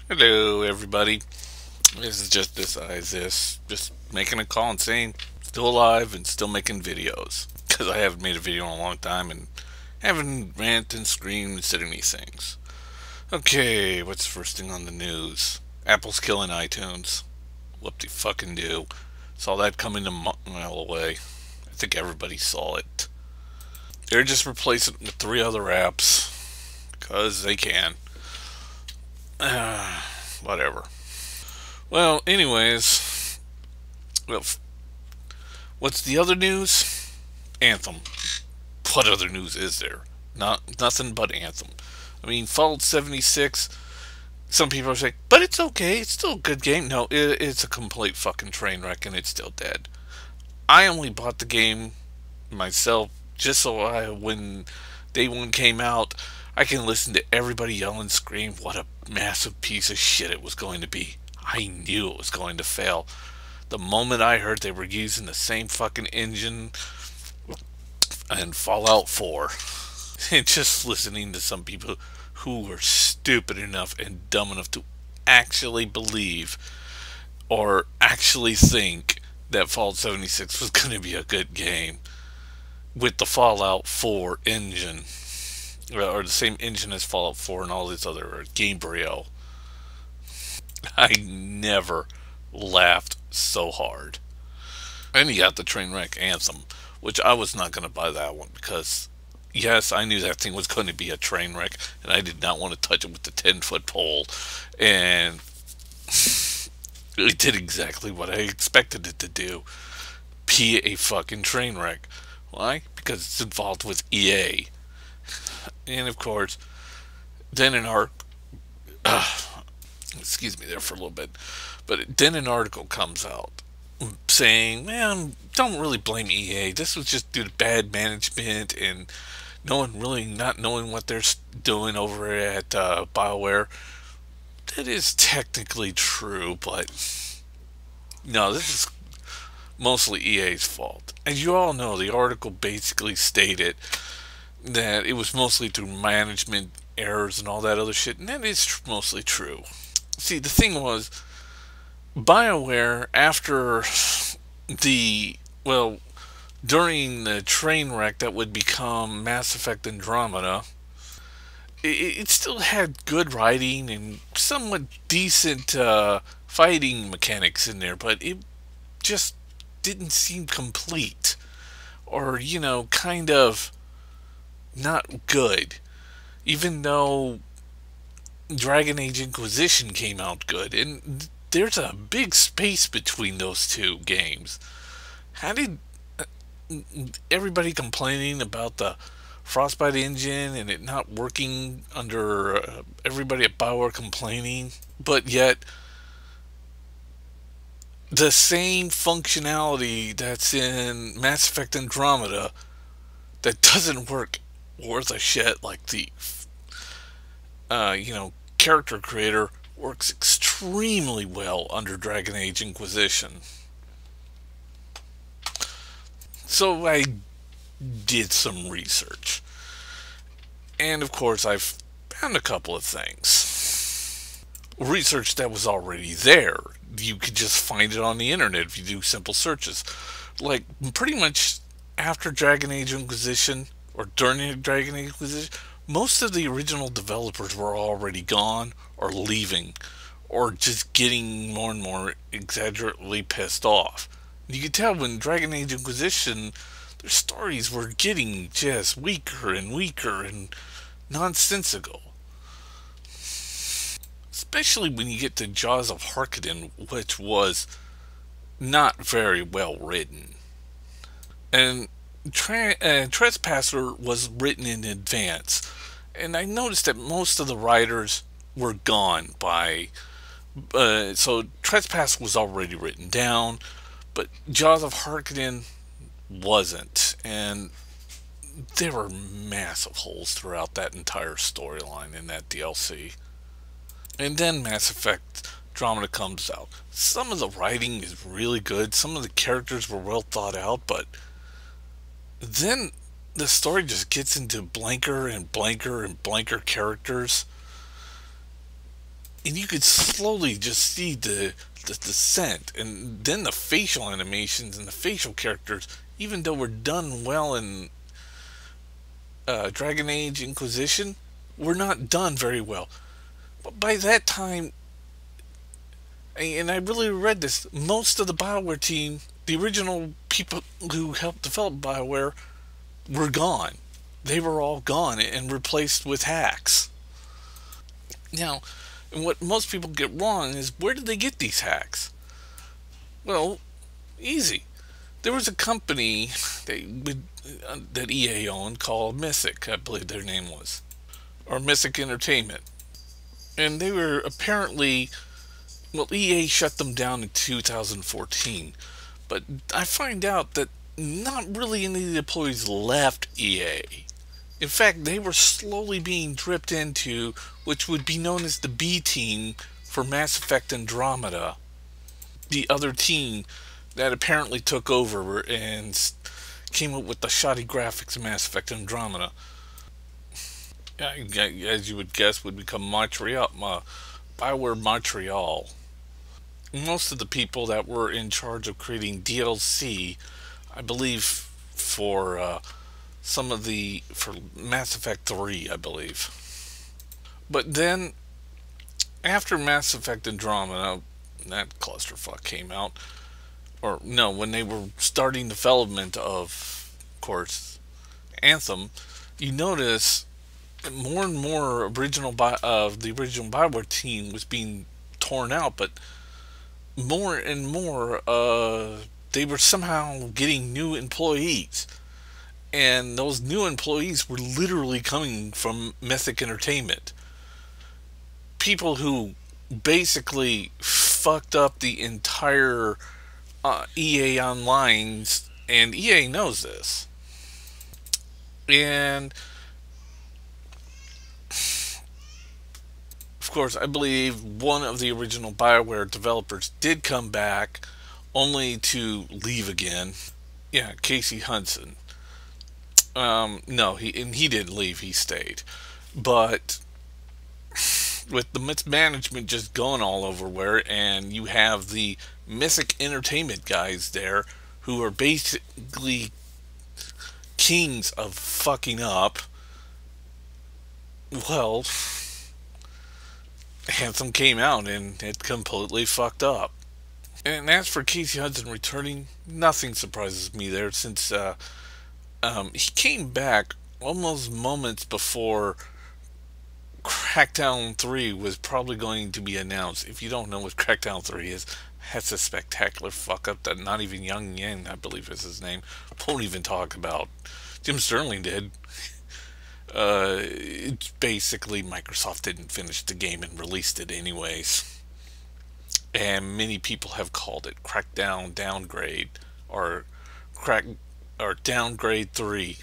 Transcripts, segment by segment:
Hello, everybody. This is just just making a call and saying still alive and still making videos because I haven't made a video in a long time and haven't rant and screamed and said any things. Okay, what's the first thing on the news? Apple's killing iTunes. What they fucking do? Saw that coming a mile away. I think everybody saw it. They're just replacing it with three other apps because they can. Whatever. Well, anyways, well, what's the other news? Anthem. What other news is there? Nothing but Anthem. I mean, Fallout 76. Some people are saying, but it's okay. It's still a good game. No, it's a complete fucking train wreck, and it's still dead. I only bought the game myself just so when day one came out, I can listen to everybody yell and scream what a massive piece of shit it was going to be. I knew it was going to fail. The moment I heard they were using the same fucking engine and Fallout 4, and just listening to some people who were stupid enough and dumb enough to actually believe or actually think that Fallout 76 was going to be a good game with the Fallout 4 engine, or the same engine as Fallout 4 and all this other Gamebryo. I never laughed so hard. And you got the train wreck Anthem, which I was not going to buy that one because, yes, I knew that thing was going to be a train wreck, and I did not want to touch it with the 10-foot pole. And it did exactly what I expected it to do, be a fucking train wreck. Why? Because it's involved with EA. And of course, then excuse me there for a little bit, but then an article comes out saying, man, don't really blame EA. This was just due to bad management and no one really not knowing what they're doing over at BioWare. That is technically true, but no, this is mostly EA's fault. As you all know, the article basically stated that it was mostly through management errors and all that other shit, and that is mostly true. See, the thing was, BioWare, after well, during the train wreck that would become Mass Effect Andromeda, it still had good writing and somewhat decent fighting mechanics in there, but it just didn't seem complete. Or, kind of not good. Even though Dragon Age Inquisition came out good, and there's a big space between those two games. How did everybody complaining about the Frostbite engine and it not working under everybody at BioWare complaining, but yet the same functionality that's in Mass Effect Andromeda that doesn't work worth a shit like the character creator works extremely well under Dragon Age Inquisition. So I did some research. And of course I've found a couple of things. Research that was already there. You could just find it on the internet if you do simple searches. Like, pretty much after Dragon Age Inquisition, or during Dragon Age Inquisition, most of the original developers were already gone, or leaving, or just getting more and more exaggeratedly pissed off. You could tell when Dragon Age Inquisition, their stories were getting just weaker and weaker and nonsensical. Especially when you get to Jaws of Harkonnen, which was not very well written. And Trespasser was written in advance. And I noticed that most of the writers were gone by... so Trespass was already written down, but Jaws of Harkonnen wasn't. And there were massive holes throughout that entire storyline in that DLC. And then Mass Effect Andromeda comes out. Some of the writing is really good. Some of the characters were well thought out, but then the story just gets into blanker and blanker and blanker characters. and you could slowly just see the descent, and then the facial animations and the facial characters, even though were done well in Dragon Age Inquisition, were not done very well. But by that time, and I really read this, most of the BioWare team, the original people who helped develop BioWare, were gone. They were all gone and replaced with hacks. Now, and what most people get wrong is, where did they get these hacks? Well, easy. There was a company that EA owned called Mythic, I believe their name was, or Mythic Entertainment. And they were apparently, well, EA shut them down in 2014. But I find out that not really any of the employees left EA. In fact, they were slowly being dripped into, which would be known as the B team for Mass Effect Andromeda. The other team that apparently took over and came up with the shoddy graphics of Mass Effect Andromeda. As you would guess, would become Montreal, Bioware Montreal. Most of the people that were in charge of creating DLC, I believe, for for Mass Effect 3, I believe. But then, after Mass Effect Andromeda, that clusterfuck came out, or no, when they were starting development of course, Anthem, you notice more and more of the original Bioware team was being torn out, but more and more they were somehow getting new employees, and those new employees were literally coming from Mythic Entertainment, people who basically fucked up the entire EA Online's, and EA knows this. And of course, I believe one of the original BioWare developers did come back, only to leave again. Yeah, Casey Hudson. No, he didn't leave. He stayed. But with the mismanagement just going all over where, and you have the Mythic Entertainment guys there who are basically kings of fucking up. Well, Anthem came out and it completely fucked up. And as for Casey Hudson returning, nothing surprises me there, since he came back almost moments before Crackdown 3 was probably going to be announced. If you don't know what Crackdown 3 is, that's a spectacular fuck up that not even Young Yen, I believe is his name, won't even talk about. Jim Sterling did. It's basically Microsoft didn't finish the game and released it anyways. And many people have called it Crackdown Downgrade, or Downgrade 3.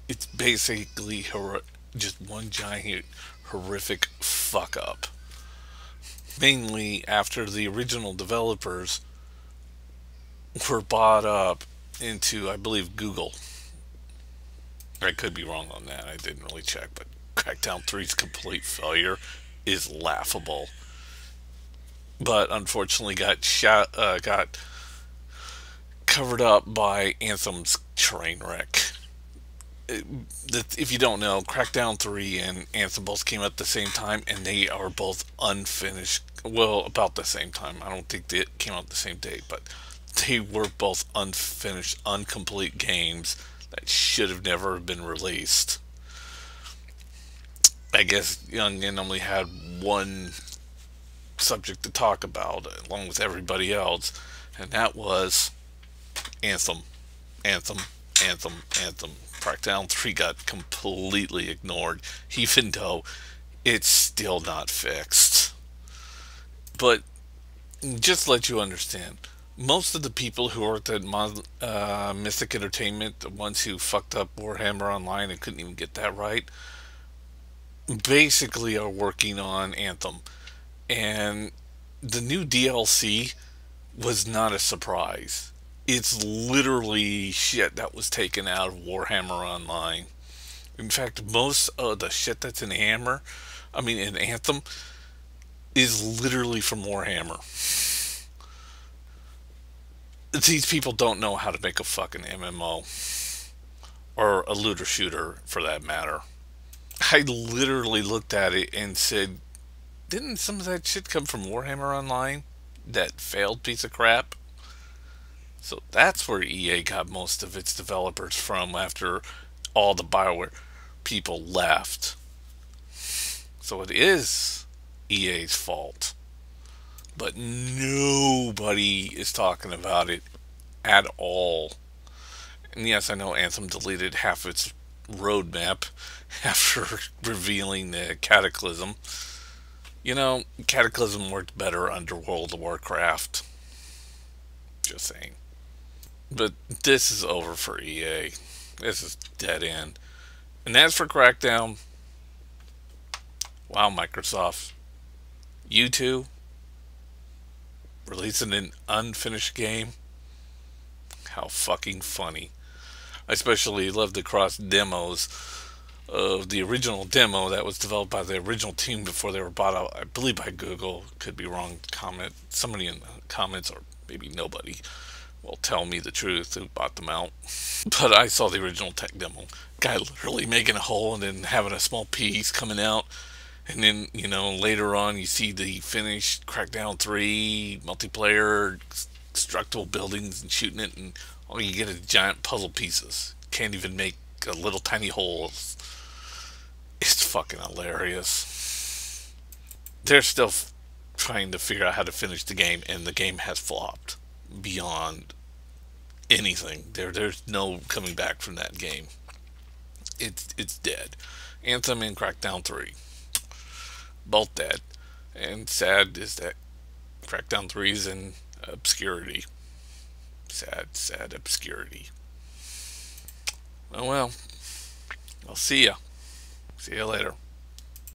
It's basically just one giant horrific fuck up. Mainly after the original developers were bought up into, I believe, Google. I could be wrong on that. I didn't really check, but Crackdown 3's complete failure is laughable. But unfortunately got covered up by Anthem's train wreck. If you don't know, Crackdown 3 and Anthem both came out at the same time, and they are both unfinished. Well, about the same time. I don't think they came out the same date, but they were both unfinished, incomplete games that should have never been released. I guess Young and only had one subject to talk about, along with everybody else, and that was Anthem. Anthem. Crackdown 3 got completely ignored, even though it's still not fixed. But just to let you understand, most of the people who worked at Mythic Entertainment, the ones who fucked up Warhammer Online and couldn't even get that right, basically are working on Anthem. And the new DLC was not a surprise. It's literally shit that was taken out of Warhammer Online. In fact, most of the shit that's in in Anthem, is literally from Warhammer. These people don't know how to make a fucking MMO or a looter shooter for that matter. I literally looked at it and said, didn't some of that shit come from Warhammer Online? That failed piece of crap? So that's where EA got most of its developers from after all the BioWare people left. So it is EA's fault. But nobody is talking about it at all. And yes, I know Anthem deleted half its roadmap after revealing the Cataclysm. You know, Cataclysm worked better under World of Warcraft. Just saying. But this is over for EA. This is dead end. And as for Crackdown, wow, Microsoft. You two releasing an unfinished game? How fucking funny. I especially love the cross demos of the original demo that was developed by the original team before they were bought out, I believe, by Google. Could be wrong. Comment somebody in the comments, or maybe nobody, will tell me the truth who bought them out. But I saw the original tech demo. Guy literally making a hole and then having a small piece coming out. And then, later on you see the finished Crackdown 3 multiplayer, destructible buildings and shooting it, and all you get is giant puzzle pieces. Can't even make a little tiny holes. It's fucking hilarious. They're still trying to figure out how to finish the game, and the game has flopped beyond anything. There's no coming back from that game. It's dead. Anthem and Crackdown 3, both dead. And sad is that Crackdown 3 is in obscurity. Sad obscurity. Oh well. I'll see ya. See you later.